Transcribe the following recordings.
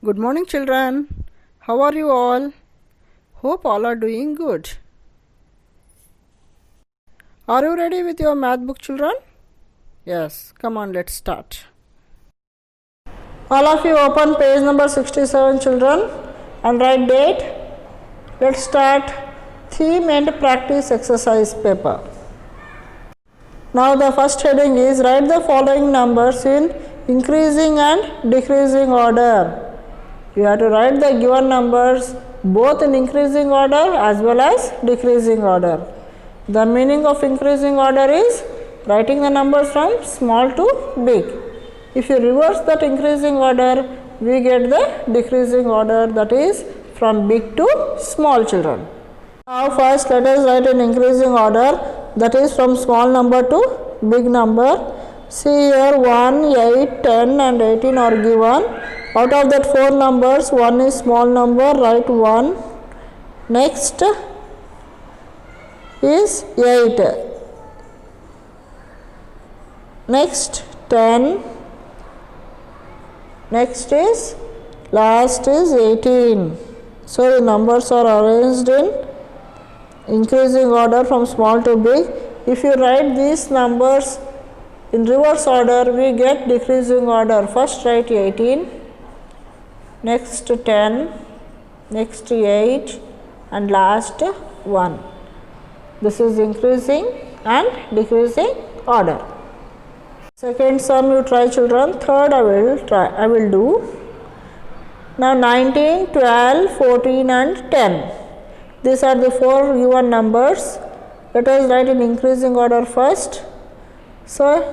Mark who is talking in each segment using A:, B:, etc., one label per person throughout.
A: Good morning, children. How are you all? Hope all are doing good. Are you ready with your math book, children? Yes, come on, let's start. All of you open page number 67, children, and write date. Let's start theme and practice exercise paper. Now the first heading is write the following numbers in increasing and decreasing order. You have to write the given numbers both in increasing order as well as decreasing order. The meaning of increasing order is writing the numbers from small to big. If you reverse that increasing order, we get the decreasing order, that is from big to small, children. Now first let us write in increasing order, that is from small number to big number. See here 1, 8, 10 and 18 are given. Out of that 4 numbers, 1 is small number, write 1. Next is 8. Next 10. Next is, last is 18. So the numbers are arranged in increasing order from small to big. If you write these numbers in reverse order, we get decreasing order. First write 18. Next 10, next 8 and last 1. This is increasing and decreasing order. Second sum you try, children. Third I will do. Now 19, 12, 14 and 10. These are the 4 given numbers. Let us write in increasing order first. So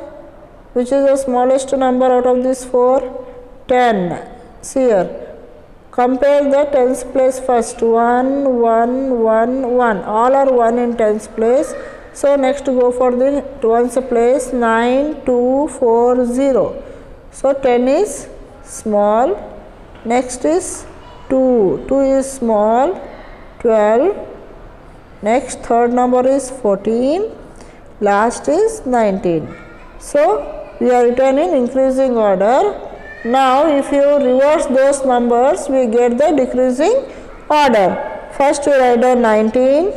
A: which is the smallest number out of these 4? 10. See here, compare the tens place first. 1, 1, 1, 1. All are 1 in tens place. So next go for the ones place. 9, 2, 4, 0. So 10 is small. Next is 2. 2 is small. 12. Next third number is 14. Last is 19. So we are written in increasing order. Now if you reverse those numbers, we get the decreasing order. First we write down 19,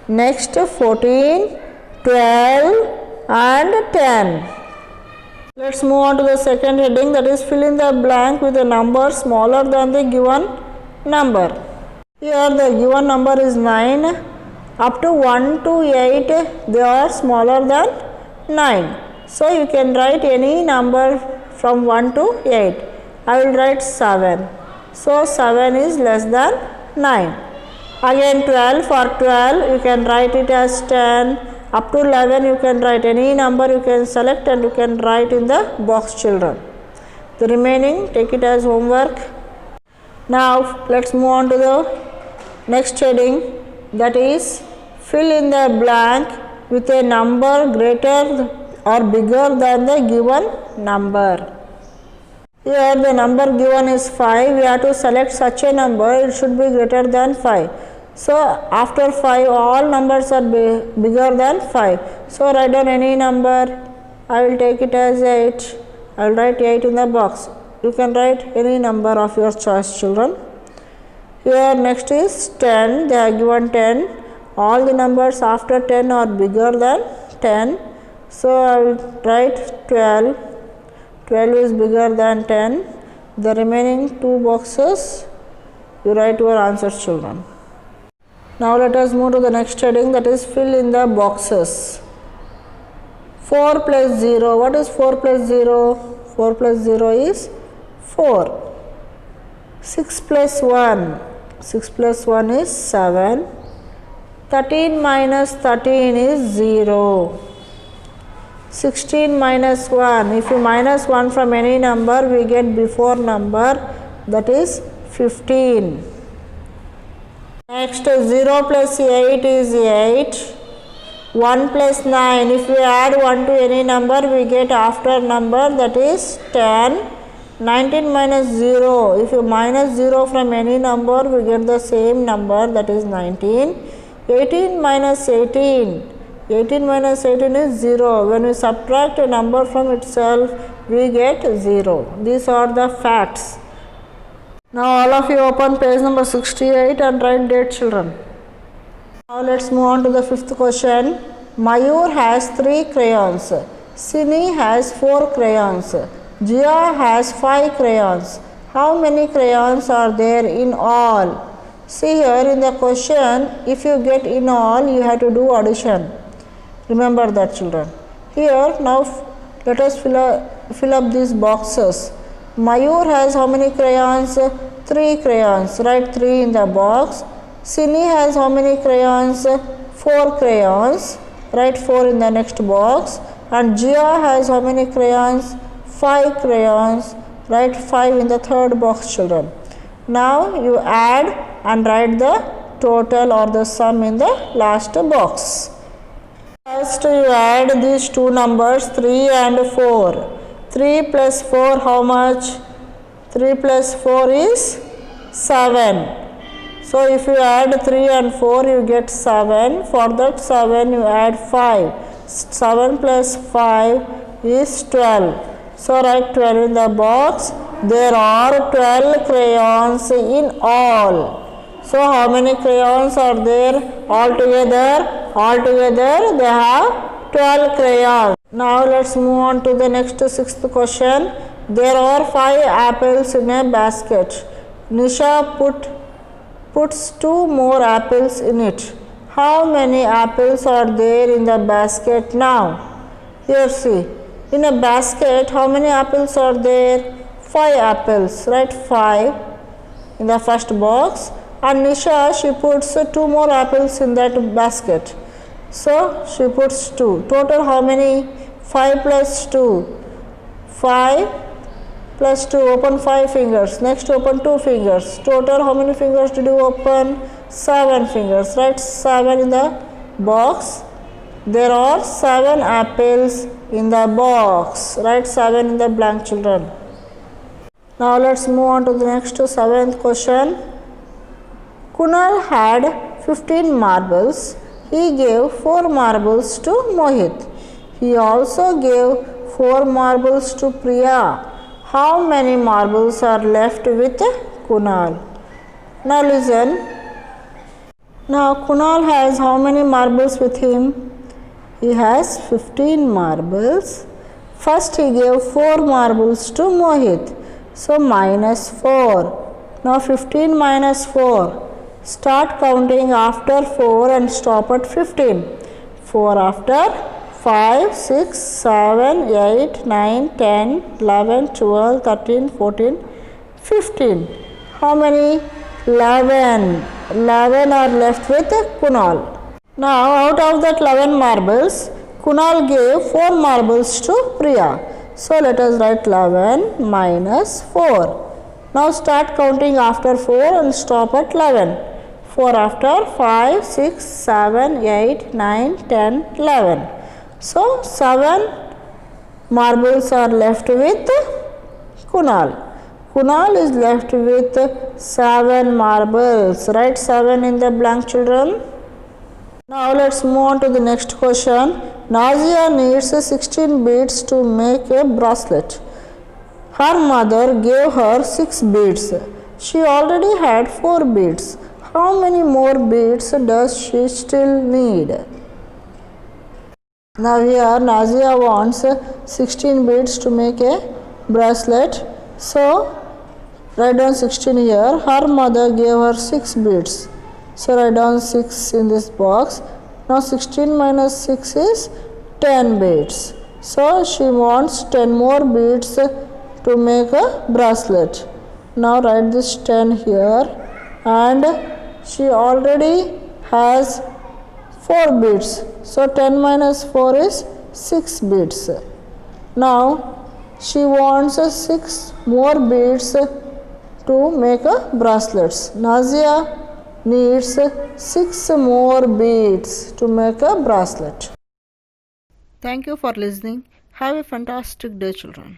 A: next 14, 12 and 10. Let's move on to the second heading, that is fill in the blank with a number smaller than the given number. Here the given number is 9. Up to 1 to 8 they are smaller than 9. So you can write any number from 1 to 8. I will write 7. So 7 is less than 9. Again 12, for 12 you can write it as 10. Up to 11 you can write any number you can select and you can write in the box, children. The remaining take it as homework. Now let's move on to the next heading, that is fill in the blank with a number greater or bigger than the given number. Here the number given is 5. We have to select such a number, it should be greater than 5. So after 5 all numbers are bigger than 5. So write down any number. I will take it as 8. I will write 8 in the box. You can write any number of your choice, children. Here next is 10. They are given 10. All the numbers after 10 are bigger than 10. So I will write 12. 12 is bigger than 10. The remaining 2 boxes you write your answers, children. Now let us move to the next heading, that is fill in the boxes. 4 plus 0. What is 4 plus 0? 4 plus 0 is 4. 6 plus 1. 6 plus 1 is 7. 13 minus 13 is 0. 16 minus 1. If you minus 1 from any number, we get before number, that is 15. Next 0 plus 8 is 8. 1 plus 9. If we add 1 to any number, we get after number, that is 10. 19 minus 0. If you minus 0 from any number, we get the same number, that is 19. 18 minus 18. 18 minus 18 is 0. When we subtract a number from itself, we get 0. These are the facts. Now all of you open page number 68 and write date, children. Now let's move on to the fifth question. Mayur has 3 crayons. Sini has 4 crayons. Jia has 5 crayons. How many crayons are there in all? See here in the question, if you get in all, you have to do addition. Remember that, children. Here now let us fill up these boxes. Mayur has how many crayons? 3 crayons. Write 3 in the box. Sini has how many crayons? 4 crayons. Write 4 in the next box. And Jia has how many crayons? 5 crayons. Write 5 in the third box, children. Now you add and write the total or the sum in the last box. First you add these two numbers 3 and 4. 3 plus 4 how much? 3 plus 4 is 7. So if you add 3 and 4 you get 7. For that 7 you add 5. 7 plus 5 is 12. So write 12 in the box. There are 12 crayons in all. So how many crayons are there altogether? Altogether they have 12 crayons. Now let's move on to the next sixth question. There are 5 apples in a basket. Nisha puts 2 more apples in it. How many apples are there in the basket now? Here see. In a basket, how many apples are there? 5 apples. Write 5 in the first box. And Nisha, she puts 2 more apples in that basket. So she puts 2. Total how many? 5 plus 2. 5 plus 2. Open 5 fingers. Next open 2 fingers. Total how many fingers did you open? 7 fingers. Write 7 in the box. There are 7 apples in the box. Write 7 in the blank, children. Now let's move on to the next 7th question. Kunal had 15 marbles. He gave 4 marbles to Mohit. He also gave 4 marbles to Priya. How many marbles are left with Kunal? Now listen. Now Kunal has how many marbles with him? He has 15 marbles. First he gave 4 marbles to Mohit. So minus 4. Now 15 minus 4. Start counting after 4 and stop at 15. 4 after 5, 6, 7, 8, 9, 10, 11, 12, 13, 14, 15. How many? 11. 11 are left with Kunal. Now out of that 11 marbles, Kunal gave 4 marbles to Priya. So let us write 11 minus 4. Now start counting after 4 and stop at 11. 4 after 5, 6, 7, 8, 9, 10, 11. So 7 marbles are left with Kunal. Kunal is left with 7 marbles. Write 7 in the blank, children. Now let's move on to the next question. Nazia needs 16 beads to make a bracelet. Her mother gave her 6 beads. She already had 4 beads. How many more beads does she still need? Now here Nazia wants 16 beads to make a bracelet. So write down 16 here. Her mother gave her 6 beads. So write down 6 in this box. Now 16 minus 6 is 10 beads. So she wants 10 more beads to make a bracelet. Now write this 10 here, and she already has 4 beads. So 10 minus 4 is 6 beads. Now she wants 6 more beads to make a bracelets. Nazia needs 6 more beads to make a bracelet. Thank you for listening. Have a fantastic day, children.